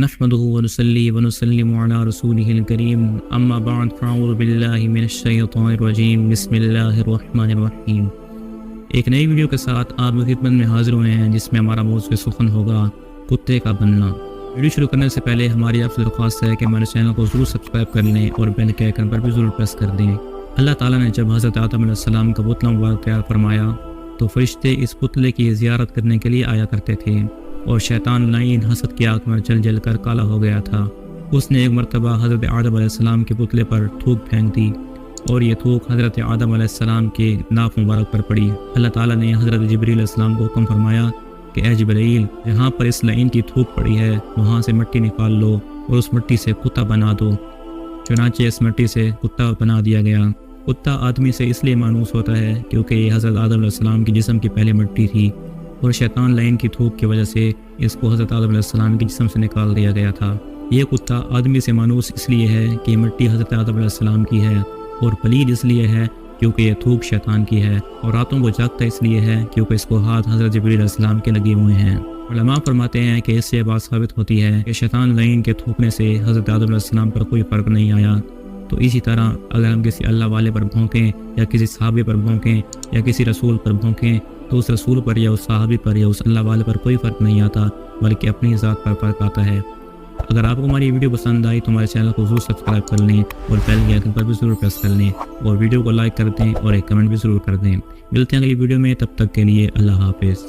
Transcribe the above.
نحمده ونصلي ونسلم على رسوله الكريم اما بعد فاعوذ باللہ من الشیطان الرجیم بسم اللہ الرحمن الرحیم۔ ایک نئی ویڈیو کے ساتھ آپ کی خدمت میں حاضر ہوئے ہیں جس میں ہمارا موضوع سخن ہوگا کتے کا بننا۔ ویڈیو شروع کرنے سے پہلے ہماری آپ سے درخواست ہے کہ ہمارے چینل کو ضرور سبسکرائب کر لیں اور بیل کے آئیکن پر بھی ضرور پریس کر دیں۔ اللہ تعالیٰ نے جب حضرت آدم علیہ السلام کا پتلا مبارک تیار فرمایا تو فرشتے اس پتلے کی زیارت کرنے کے لیے آیا کرتے تھے، اور شیطان لعین حسد کی آگ میں جل جل کر کالا ہو گیا تھا۔ اس نے ایک مرتبہ حضرت آدم علیہ السلام کے پتلے پر تھوک پھینک دی اور یہ تھوک حضرت آدم علیہ السلام کے ناف مبارک پر پڑی۔ اللہ تعالیٰ نے حضرت جبریل علیہ السلام کو حکم فرمایا کہ اے جبرائیل، جہاں پر اس لعین کی تھوک پڑی ہے وہاں سے مٹی نکال لو اور اس مٹی سے کتا بنا دو۔ چنانچہ اس مٹی سے کتا بنا دیا گیا۔ کتا آدمی سے اس لیے مانوس ہوتا ہے کیونکہ یہ حضرت آدم علیہ السلام کی جسم کی پہلی مٹی تھی، اور شیطان لعین کی تھوک کی وجہ سے اس کو حضرت آدم علیہ السلام کی جسم سے نکال دیا گیا تھا۔ یہ کتا آدمی سے مانوس اس لیے ہے کہ مٹی حضرت آدم علیہ السلام کی ہے، اور پلید اس لیے ہے کیونکہ یہ تھوک شیطان کی ہے، اور راتوں کو جاگتا اس لیے ہے کیونکہ اس کو ہاتھ حضرت جبریل علیہ السلام کے لگے ہوئے ہیں۔ علماء فرماتے ہیں کہ اس سے بات ثابت ہوتی ہے کہ شیطان لعین کے تھوکنے سے حضرت آدم علیہ السلام پر کوئی فرق نہیں آیا۔ تو اسی طرح اگر ہم کسی اللہ والے پر بھونکیں یا کسی صحابی پر بھونکیں یا کسی رسول پر بھونکیں تو اس رسول پر یا اس صحابی پر یا اس اللہ والے پر کوئی فرق نہیں آتا، بلکہ اپنی ذات پر فرق آتا ہے۔ اگر آپ کو ہماری ویڈیو پسند آئی تو ہمارے چینل کو ضرور سبسکرائب کر لیں اور بیل کے آئیکن پر بھی ضرور پریس کر لیں، اور ویڈیو کو لائک کر دیں اور ایک کمنٹ بھی ضرور کر دیں۔ ملتے ہیں اگلی ویڈیو میں، تب تک کے لیے اللہ حافظ۔